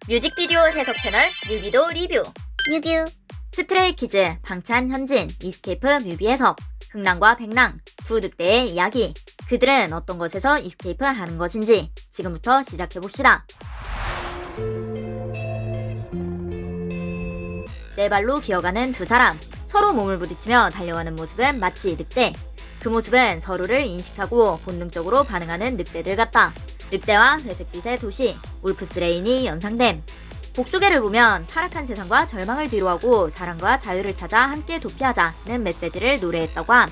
뮤직비디오 해석 채널 뮤비도 리뷰. 뮤뷰. 스트레이키즈, 방찬, 현진, 이스케이프 뮤비 해석. 흥랑과 백랑, 두 늑대의 이야기. 그들은 어떤 것에서 이스케이프 하는 것인지 지금부터 시작해봅시다. 네 발로 기어가는 두 사람. 서로 몸을 부딪히며 달려가는 모습은 마치 늑대. 그 모습은 서로를 인식하고 본능적으로 반응하는 늑대들 같다. 늑대와 회색빛의 도시, 울프스레인이 연상됨. 복수계를 보면 타락한 세상과 절망을 뒤로하고 사랑과 자유를 찾아 함께 도피하자는 메시지를 노래했다고 함.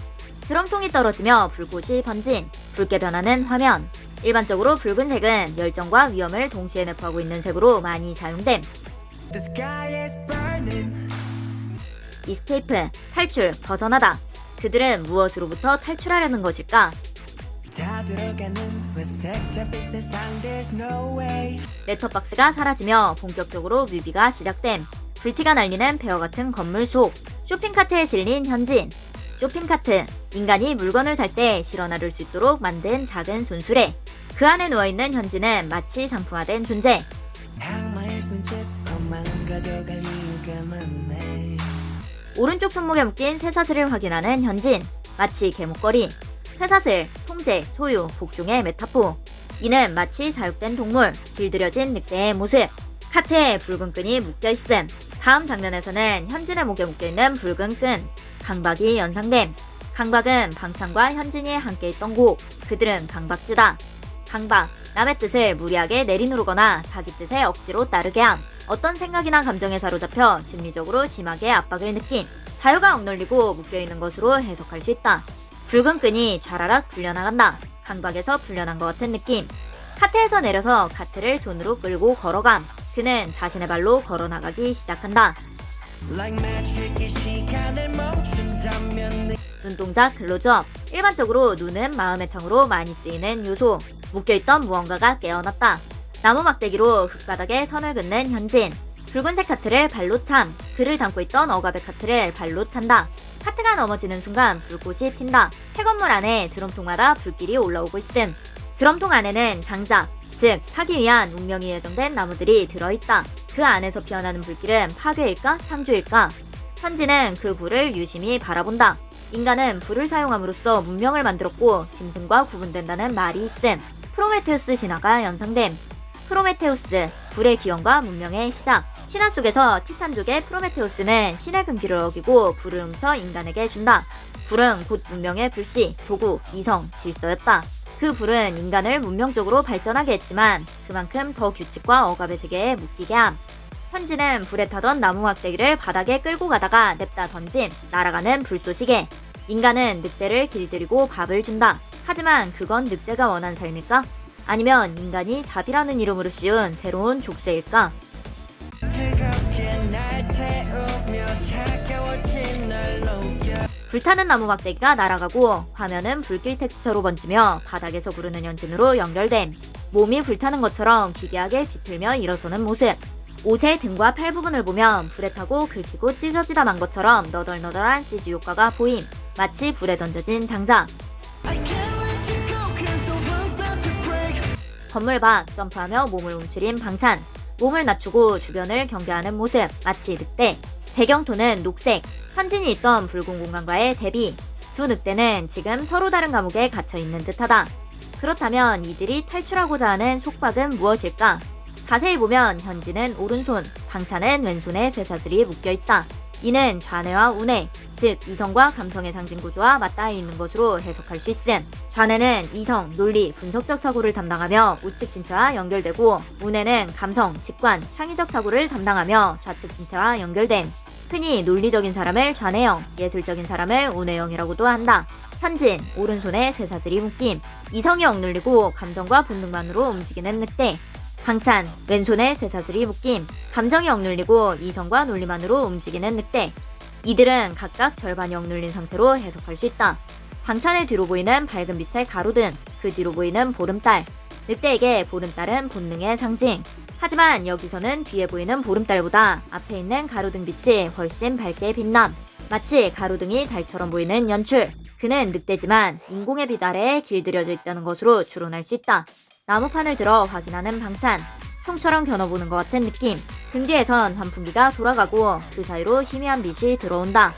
드럼통이 떨어지며 불꽃이 번짐, 붉게 변하는 화면. 일반적으로 붉은색은 열정과 위험을 동시에 내포하고 있는 색으로 많이 사용됨. 이스케이프, 탈출, 벗어나다. 그들은 무엇으로부터 탈출하려는 것일까? 렛터박스가 사라지며 본격적으로 뮤비가 시작됨. 불티가 날리는 폐허 같은 건물 속. 쇼핑카트에 실린 현진. 쇼핑카트, 인간이 물건을 살 때 실어 나를 수 있도록 만든 작은 손수레. 그 안에 누워있는 현진은 마치 상품화된 존재. 오른쪽 손목에 묶인 쇠사슬을 확인하는 현진. 마치 개목걸이. 쇠사슬, 통제, 소유, 복종의 메타포. 이는 마치 사육된 동물, 길들여진 늑대의 모습. 카트에 붉은 끈이 묶여있음. 다음 장면에서는 현진의 목에 묶여있는 붉은 끈. 강박이 연상됨. 강박은 방찬과 현진이 함께 있던 곡. 그들은 강박지다. 강박, 남의 뜻을 무리하게 내리누르거나 자기 뜻에 억지로 따르게 함. 어떤 생각이나 감정에 사로잡혀 심리적으로 심하게 압박을 느낌. 자유가 억눌리고 묶여있는 것으로 해석할 수 있다. 붉은 끈이 좌라락 풀려나간다. 강박에서 풀려난 것 같은 느낌. 카트에서 내려서 카트를 손으로 끌고 걸어감. 그는 자신의 발로 걸어나가기 시작한다. 눈동자 클로즈업. 일반적으로 눈은 마음의 창으로 많이 쓰이는 요소. 묶여있던 무언가가 깨어났다. 나무 막대기로 흙바닥에 선을 긋는 현진. 붉은색 카트를 발로 참. 그를 담고 있던 억압의 카트를 발로 찬다. 카트가 넘어지는 순간 불꽃이 튄다. 폐건물 안에 드럼통마다 불길이 올라오고 있음. 드럼통 안에는 장작, 즉 타기 위한 운명이 예정된 나무들이 들어있다. 그 안에서 피어나는 불길은 파괴일까 창조일까? 현진은 그 불을 유심히 바라본다. 인간은 불을 사용함으로써 문명을 만들었고 짐승과 구분된다는 말이 있음. 프로메테우스 신화가 연상됨. 프로메테우스, 불의 기원과 문명의 시작. 신화 속에서 티탄족의 프로메테우스는 신의 금기를 어기고 불을 훔쳐 인간에게 준다. 불은 곧 문명의 불씨, 도구, 이성, 질서였다. 그 불은 인간을 문명적으로 발전하게 했지만 그만큼 더 규칙과 억압의 세계에 묶이게 함. 현진은 불에 타던 나무 막대기를 바닥에 끌고 가다가 냅다 던짐, 날아가는 불쏘시개. 인간은 늑대를 길들이고 밥을 준다. 하지만 그건 늑대가 원한 삶일까? 아니면 인간이 자비라는 이름으로 씌운 새로운 족쇄일까? 불타는 나무 막대기가 날아가고 화면은 불길 텍스처로 번지며 바닥에서 구르는 현진으로 연결됨. 몸이 불타는 것처럼 기괴하게 뒤틀며 일어서는 모습. 옷의 등과 팔 부분을 보면 불에 타고 긁히고 찢어지다 만 것처럼 너덜너덜한 CG 효과가 보임. 마치 불에 던져진 장작. 건물 밖 점프하며 몸을 움츠린 방찬. 몸을 낮추고 주변을 경계하는 모습. 마치 늑대. 배경톤은 녹색. 현진이 있던 붉은 공간과의 대비. 두 늑대는 지금 서로 다른 감옥에 갇혀있는 듯하다. 그렇다면 이들이 탈출하고자 하는 속박은 무엇일까? 자세히 보면 현진은 오른손, 방찬은 왼손에 쇠사슬이 묶여있다. 이는 좌뇌와 우뇌, 즉 이성과 감성의 상징 구조와 맞닿아 있는 것으로 해석할 수 있음. 좌뇌는 이성, 논리, 분석적 사고를 담당하며 우측 신체와 연결되고 우뇌는 감성, 직관, 창의적 사고를 담당하며 좌측 신체와 연결됨. 흔히 논리적인 사람을 좌뇌형, 예술적인 사람을 우뇌형이라고도 한다. 현진, 오른손에 쇠사슬이 묶임. 이성이 억눌리고 감정과 본능만으로 움직이는 늑대. 방찬, 왼손에 쇠사슬이 묶임. 감정이 억눌리고 이성과 논리만으로 움직이는 늑대. 이들은 각각 절반이 억눌린 상태로 해석할 수 있다. 방찬의 뒤로 보이는 밝은 빛의 가로등, 그 뒤로 보이는 보름달. 늑대에게 보름달은 본능의 상징. 하지만 여기서는 뒤에 보이는 보름달보다 앞에 있는 가로등 빛이 훨씬 밝게 빛남. 마치 가로등이 달처럼 보이는 연출. 그는 늑대지만 인공의 빛 아래에 길들여져 있다는 것으로 추론할 수 있다. 나무판을 들어 확인하는 방찬. 총처럼 겨눠보는 것 같은 느낌. 등 뒤에선 환풍기가 돌아가고 그 사이로 희미한 빛이 들어온다.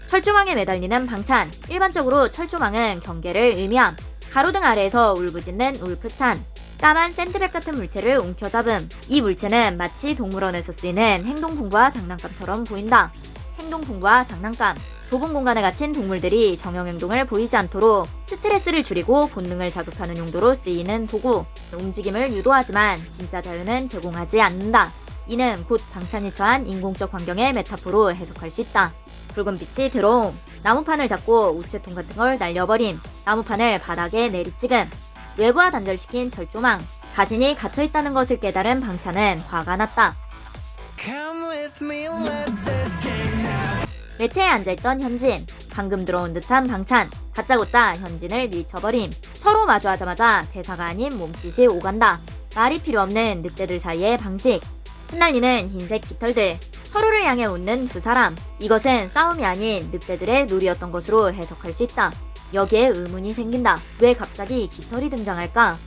철조망에 매달리는 방찬. 일반적으로 철조망은 경계를 의미함. 가로등 아래에서 울부짖는 울프찬. 까만 샌드백 같은 물체를 움켜잡음. 이 물체는 마치 동물원에서 쓰이는 행동풍부와 장난감처럼 보인다. 행동풍부와 장난감. 좁은 공간에 갇힌 동물들이 정형행동을 보이지 않도록 스트레스를 줄이고 본능을 자극하는 용도로 쓰이는 도구. 움직임을 유도하지만 진짜 자유는 제공하지 않는다. 이는 곧 방찬이 처한 인공적 환경의 메타포로 해석할 수 있다. 붉은 빛이 들어옴. 나무판을 잡고 우체통 같은 걸 날려버림. 나무판을 바닥에 내리찍음. 외부와 단절시킨 철조망. 자신이 갇혀있다는 것을 깨달은 방찬은 화가 났다. 매트에 앉아있던 현진. 방금 들어온 듯한 방찬. 다짜고짜 현진을 밀쳐버림. 서로 마주하자마자 대사가 아닌 몸짓이 오간다. 말이 필요 없는 늑대들 사이의 방식. 흩날리는 흰색 깃털들. 서로를 향해 웃는 두 사람. 이것은 싸움이 아닌 늑대들의 놀이였던 것으로 해석할 수 있다. 여기에 의문이 생긴다. 왜 갑자기 깃털이 등장할까?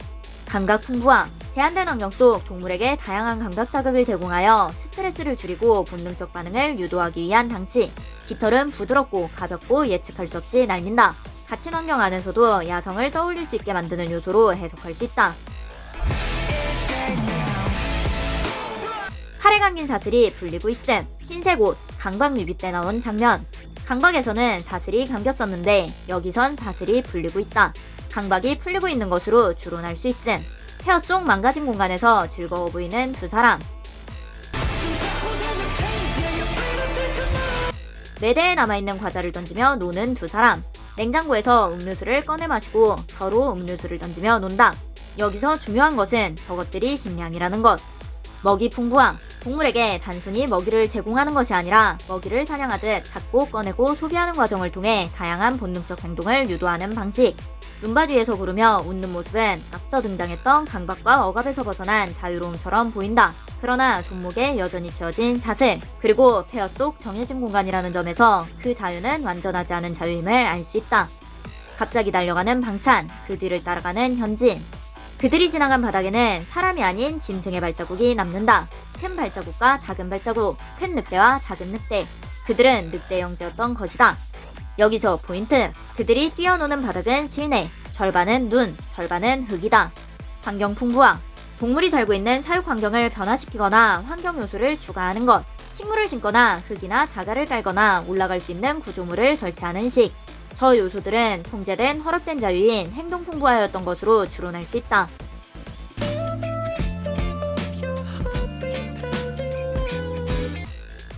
감각 풍부함. 제한된 환경 속 동물에게 다양한 감각 자극을 제공하여 스트레스를 줄이고 본능적 반응을 유도하기 위한 장치. 깃털은 부드럽고 가볍고 예측할 수 없이 날린다. 갇힌 환경 안에서도 야성을 떠올릴 수 있게 만드는 요소로 해석할 수 있다. 팔에 감긴 사슬이 풀리고 있음. 흰색 옷, 강박 뮤비 때 나온 장면. 강박에서는 사슬이 감겼었는데 여기선 사슬이 풀리고 있다. 강박이 풀리고 있는 것으로 추론할 수 있음. 폐허 속 망가진 공간에서 즐거워 보이는 두 사람. 매대에 남아있는 과자를 던지며 노는 두 사람. 냉장고에서 음료수를 꺼내 마시고 서로 음료수를 던지며 논다. 여기서 중요한 것은 저것들이 식량이라는 것. 먹이 풍부함. 동물에게 단순히 먹이를 제공하는 것이 아니라 먹이를 사냥하듯 잡고 꺼내고 소비하는 과정을 통해 다양한 본능적 행동을 유도하는 방식. 눈밭 위에서 구르며 웃는 모습은 앞서 등장했던 강박과 억압에서 벗어난 자유로움처럼 보인다. 그러나 손목에 여전히 채워진 사슬, 그리고 폐허 속 정해진 공간이라는 점에서 그 자유는 완전하지 않은 자유임을 알 수 있다. 갑자기 달려가는 방찬, 그 뒤를 따라가는 현진. 그들이 지나간 바닥에는 사람이 아닌 짐승의 발자국이 남는다. 큰 발자국과 작은 발자국, 큰 늑대와 작은 늑대. 그들은 늑대 형제였던 것이다. 여기서 포인트. 그들이 뛰어노는 바닥은 실내, 절반은 눈, 절반은 흙이다. 환경 풍부함. 동물이 살고 있는 사육 환경을 변화시키거나 환경 요소를 추가하는 것. 식물을 심거나 흙이나 자갈을 깔거나 올라갈 수 있는 구조물을 설치하는 식. 저 요소들은 통제된 허락된 자유인 행동 풍부하였던 것으로 추론할 수 있다.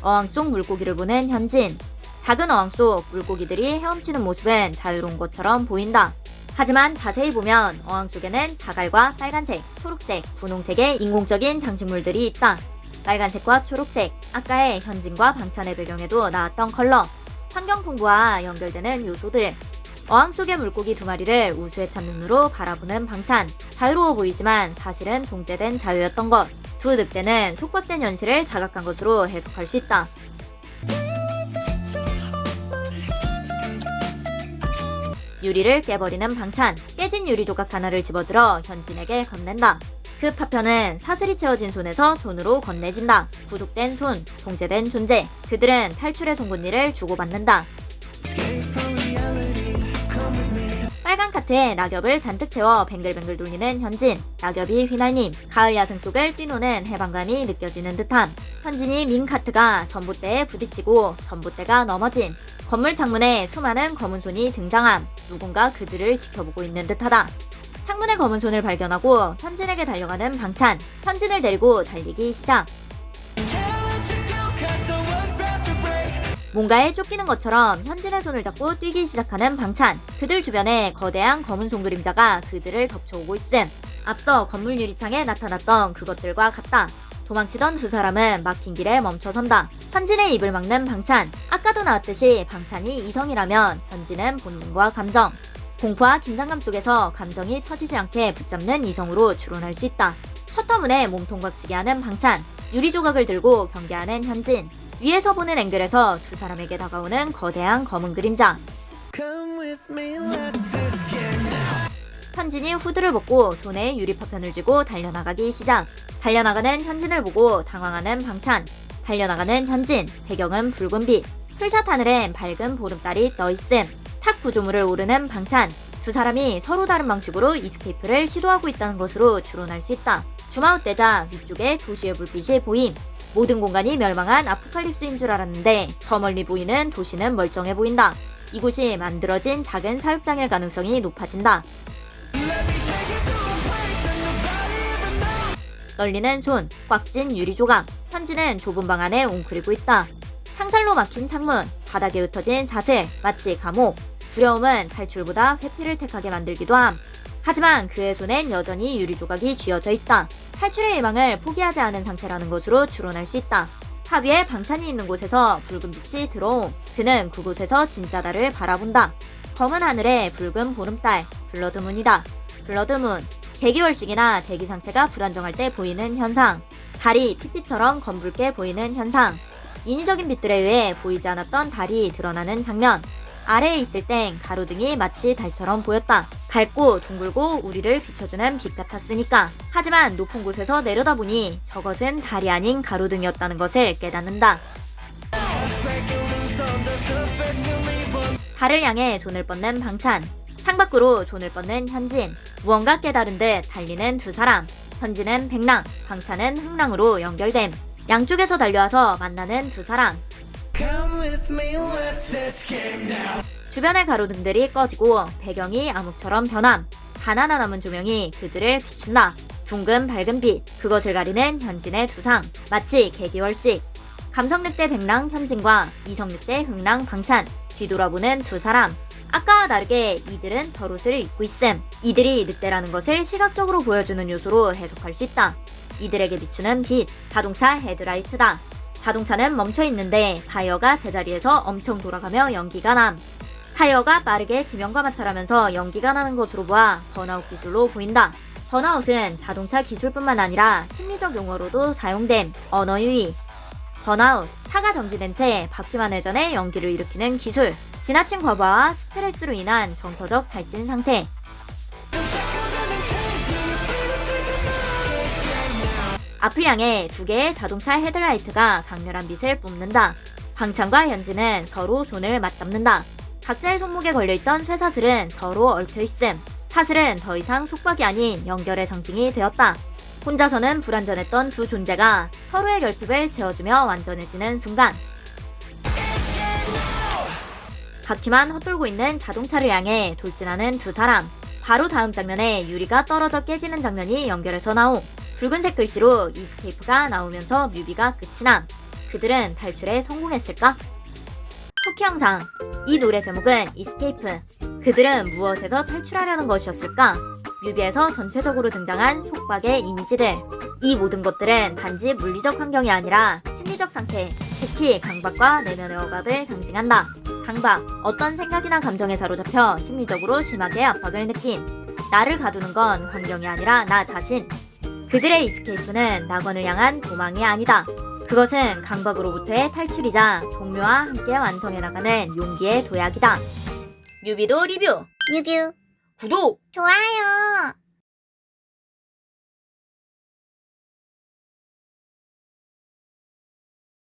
어항 속 물고기를 보는 현진. 작은 어항 속 물고기들이 헤엄치는 모습은 자유로운 것처럼 보인다. 하지만 자세히 보면 어항 속에는 자갈과 빨간색, 초록색, 분홍색의 인공적인 장식물들이 있다. 빨간색과 초록색, 아까의 현진과 방찬의 배경에도 나왔던 컬러. 환경 풍부와 연결되는 요소들. 어항 속의 물고기 두 마리를 우수에 찬 눈으로 바라보는 방찬. 자유로워 보이지만 사실은 통제된 자유였던 것. 두 늑대는 속박된 현실을 자각한 것으로 해석할 수 있다. 유리를 깨버리는 방찬. 깨진 유리 조각 하나를 집어들어 현진에게 건넨다. 그 파편은 사슬이 채워진 손에서 손으로 건네진다. 구속된 손, 통제된 존재. 그들은 탈출의 송곳니를 주고받는다. 빨간 카트에 낙엽을 잔뜩 채워 뱅글뱅글 돌리는 현진. 낙엽이 휘날림. 가을 야생 속을 뛰노는 해방감이 느껴지는 듯함. 현진이 민 카트가 전봇대에 부딪히고 전봇대가 넘어짐. 건물 창문에 수많은 검은 손이 등장함. 누군가 그들을 지켜보고 있는 듯하다. 창문에 검은 손을 발견하고 현진에게 달려가는 방찬. 현진을 데리고 달리기 시작. 뭔가에 쫓기는 것처럼 현진의 손을 잡고 뛰기 시작하는 방찬. 그들 주변에 거대한 검은 손 그림자가 그들을 덮쳐오고 있음. 앞서 건물 유리창에 나타났던 그것들과 같다. 도망치던 두 사람은 막힌 길에 멈춰선다. 현진의 입을 막는 방찬. 아까도 나왔듯이 방찬이 이성이라면 현진은 본능과 감정. 공포와 긴장감 속에서 감정이 터지지 않게 붙잡는 이성으로 추론할 수 있다. 셔터문에 몸통박치게 하는 방찬. 유리 조각을 들고 경계하는 현진. 위에서 보는 앵글에서 두 사람에게 다가오는 거대한 검은 그림자. 현진이 후드를 벗고 손에 유리파편을 쥐고 달려나가기 시작. 달려나가는 현진을 보고 당황하는 방찬. 달려나가는 현진, 배경은 붉은 빛. 풀샷 하늘엔 밝은 보름달이 떠있음. 탁 구조물을 오르는 방찬. 두 사람이 서로 다른 방식으로 이스케이프를 시도하고 있다는 것으로 추론할 수 있다. 줌아웃되자 위쪽에 도시의 불빛이 보임. 모든 공간이 멸망한 아포칼립스인 줄 알았는데 저 멀리 보이는 도시는 멀쩡해 보인다. 이곳이 만들어진 작은 사육장일 가능성이 높아진다. 널리는 손, 꽉 쥔 유리 조각. 현진은 좁은 방 안에 웅크리고 있다. 창살로 막힌 창문, 바닥에 흩어진 사슬, 마치 감옥. 두려움은 탈출보다 회피를 택하게 만들기도 함. 하지만 그의 손엔 여전히 유리 조각이 쥐어져 있다. 탈출의 희망을 포기하지 않은 상태라는 것으로 추론할 수 있다. 하위에 방찬이 있는 곳에서 붉은 빛이 들어옴. 그는 그곳에서 진짜 달을 바라본다. 검은 하늘에 붉은 보름달, 블러드문이다. 블러드문, 개기월식이나 대기 상태가 불안정할 때 보이는 현상. 달이 핏빛처럼 검붉게 보이는 현상. 인위적인 빛들에 의해 보이지 않았던 달이 드러나는 장면. 아래에 있을 땐 가로등이 마치 달처럼 보였다. 밝고 둥글고 우리를 비춰주는 빛 같았으니까. 하지만 높은 곳에서 내려다보니 저것은 달이 아닌 가로등이었다는 것을 깨닫는다. 달을 향해 손을 뻗는 방찬. 창밖으로 손을 뻗는 현진. 무언가 깨달은 듯 달리는 두 사람. 현진은 백랑, 방찬은 흑랑으로 연결됨. 양쪽에서 달려와서 만나는 두 사람. 주변의 가로등들이 꺼지고 배경이 암흑처럼 변함. 하나하나 남은 조명이 그들을 비춘다. 둥근 밝은 빛, 그것을 가리는 현진의 두상. 마치 개기월식. 감성 늑대 백랑 현진과 이성 늑대 흑랑 방찬. 뒤돌아보는 두 사람. 아까와 다르게 이들은 털옷을 입고 있음. 이들이 늑대라는 것을 시각적으로 보여주는 요소로 해석할 수 있다. 이들에게 비추는 빛, 자동차 헤드라이트다. 자동차는 멈춰 있는데 타이어가 제자리에서 엄청 돌아가며 연기가 남. 타이어가 빠르게 지면과 마찰하면서 연기가 나는 것으로 보아 번아웃 기술로 보인다. 번아웃은 자동차 기술뿐만 아니라 심리적 용어로도 사용됨. 언어 유희. 번아웃, 차가 정지된 채 바퀴만 회전해 연기를 일으키는 기술. 지나친 과부하와 스트레스로 인한 정서적 발진 상태. 앞을 향해 두 개의 자동차 헤드라이트가 강렬한 빛을 뿜는다. 방찬과 현진은 서로 손을 맞잡는다. 각자의 손목에 걸려있던 쇠사슬은 서로 얽혀있음. 사슬은 더 이상 속박이 아닌 연결의 상징이 되었다. 혼자서는 불완전했던 두 존재가 서로의 결핍을 채워주며 완전해지는 순간. 바퀴만 헛돌고 있는 자동차를 향해 돌진하는 두 사람. 바로 다음 장면에 유리가 떨어져 깨지는 장면이 연결해서 나옴. 붉은색 글씨로 이스케이프가 나오면서 뮤비가 끝이 남. 그들은 탈출에 성공했을까? 쿠키 영상. 이 노래 제목은 이스케이프. 그들은 무엇에서 탈출하려는 것이었을까? 뮤비에서 전체적으로 등장한 속박의 이미지들. 이 모든 것들은 단지 물리적 환경이 아니라 심리적 상태, 특히 강박과 내면의 억압을 상징한다. 강박, 어떤 생각이나 감정에 사로잡혀 심리적으로 심하게 압박을 느낌. 나를 가두는 건 환경이 아니라 나 자신. 그들의 이스케이프는 낙원을 향한 도망이 아니다. 그것은 강박으로부터의 탈출이자 동료와 함께 완성해 나가는 용기의 도약이다. 뮤비도 리뷰, 뮤뷰 구독, 좋아요.